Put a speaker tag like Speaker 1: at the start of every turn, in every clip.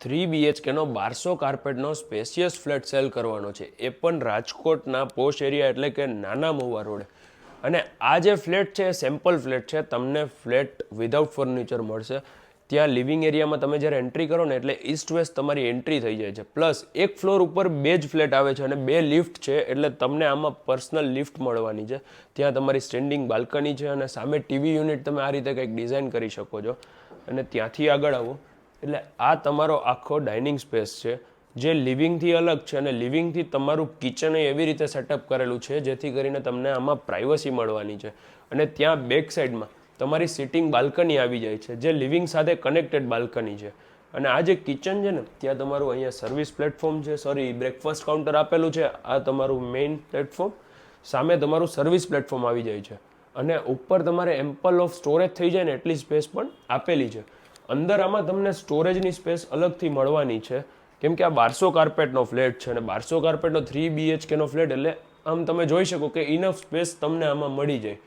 Speaker 1: 3 BHK નો 1200 કાર્પેટનો spacious flat cell કરવાનો છે, એ પણ રાજકોટના પોશ એરિયા એટલે કે નાના મહુવા રોડે. અને આ જે ફ્લેટ છે એ સેમ્પલ ફ્લેટ છે, તમને ફ્લેટ વિધાઉટ ફર્નિચર મળશે. ત્યાં લિવિંગ એરિયામાં તમે જ્યારે એન્ટ્રી કરો ને એટલે ઈસ્ટ વેસ્ટ તમારી એન્ટ્રી થઈ જાય છે. પ્લસ એક ફ્લોર ઉપર 2 જ ફ્લેટ આવે છે અને 2 લિફ્ટ છે, એટલે તમને આમાં પર્સનલ લિફ્ટ મળવાની છે. ત્યાં તમારી સ્ટેન્ડિંગ બાલ્કની છે અને સામે ટીવી યુનિટ તમે આ રીતે કંઈક ડિઝાઇન કરી શકો છો. અને ત્યાંથી આગળ આવો એટલે આ તમારો આખો ડાઇનિંગ સ્પેસ છે, જે લિવિંગથી અલગ છે. અને લિવિંગથી તમારું કિચન એવી રીતે સેટઅપ કરેલું છે જેથી કરીને તમને આમાં પ્રાઇવસી મળવાની છે. અને ત્યાં બેક સાઈડમાં તમારી સિટિંગ બાલ્કની આવી જાય છે, જે લિવિંગ સાથે કનેક્ટેડ બાલ્કની છે. અને આ જે કિચન છે ને ત્યાં તમારું અહીંયા સર્વિસ પ્લેટફોર્મ છે, બ્રેકફાસ્ટ કાઉન્ટર આપેલું છે. આ તમારું મેઇન પ્લેટફોર્મ, સામે તમારું સર્વિસ પ્લેટફોર્મ આવી જાય છે. અને ઉપર તમારે એમ્પલ ઓફ સ્ટોરેજ થઈ જાય ને એટલી સ્પેસ પણ આપેલી છે. અંદર આમાં તમને સ્ટોરેજની સ્પેસ અલગથી મળવાની છે, કેમ કે આ 1200 કાર્પેટનો ફ્લેટ છે. અને 1200 કાર્પેટનો 3 BHK ફ્લેટ એટલે આમ તમે જોઈ શકો કે ઇનફ સ્પેસ તમને આમાં મળી જાય.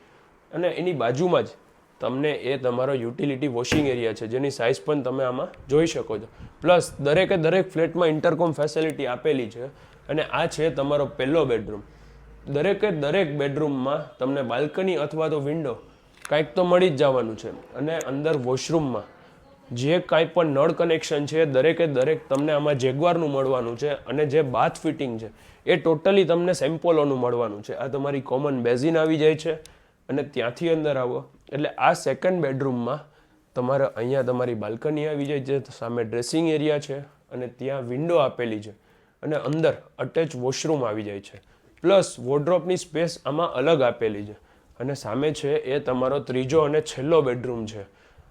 Speaker 1: અને એની બાજુમાં જ તમને એ તમારો યુટિલિટી વોશિંગ એરિયા છે, જેની સાઇઝ પણ તમે આમાં જોઈ શકો છો. પ્લસ દરેક ફ્લેટમાં ઇન્ટરકોમ ફેસિલિટી આપેલી છે. અને આ છે તમારો પહેલો બેડરૂમ. દરેક બેડરૂમમાં તમને બાલ્કની અથવા તો વિન્ડો કાંઈક તો મળી જ જવાનું છે. અને અંદર વોશરૂમમાં જે કાંઈ પણ નળ કનેક્શન છે દરેક તમને આમાં જેગવારનું મળવાનું છે. અને જે બાથ ફિટિંગ છે એ ટોટલી તમને સેમ્પોલોનું મળવાનું છે. આ તમારી કોમન બેઝિન આવી જાય છે. અને ત્યાંથી અંદર આવો એટલે આ સેકન્ડ બેડરૂમમાં તમારે અહીંયા તમારી બાલ્કની આવી જાય છે, સામે ડ્રેસિંગ એરિયા છે અને ત્યાં વિન્ડો આપેલી છે. અને અંદર અટેચ વોશરૂમ આવી જાય છે. પ્લસ વોર્ડરોબની સ્પેસ આમાં અલગ આપેલી છે. અને સામે છે એ તમારો ત્રીજો અને છેલ્લો બેડરૂમ છે.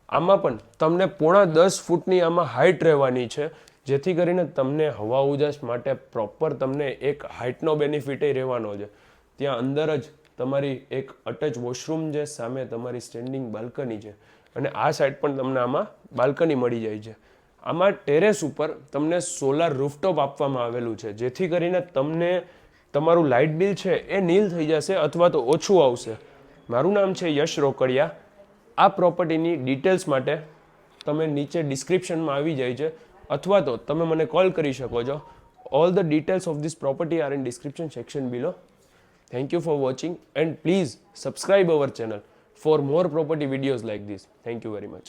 Speaker 1: આમાં પણ તમને 9.5 ફૂટની આમાં હાઇટ રહેવાની છે, જેથી કરીને તમને હવા ઉજાસ માટે પ્રોપર તમને એક હાઇટનો બેનિફિટ રહેવાનો છે. ત્યાં અંદર જ તમારી એક અટેચ વોશરૂમ છે, સામે તમારી સ્ટેન્ડિંગ બાલ્કની છે. અને આ સાઈડ પણ તમને આમાં બાલ્કની મળી જાય છે. આમાં ટેરેસ ઉપર તમને સોલાર રૂફટોપ આપવામાં આવેલું છે, જેથી કરીને તમને તમારું લાઇટ બિલ છે એ નીલ થઈ જશે અથવા તો ઓછું આવશે. મારું નામ છે યશ રોકડિયા. આ પ્રોપર્ટીની ડિટેલ્સ માટે તમે નીચે ડિસ્ક્રિપ્શનમાં આવી જાય છે, અથવા તો તમે મને કોલ કરી શકો છો. All the details of this property are in description section below. Thank you for watching and please subscribe our channel for more property videos like this. Thank you very much.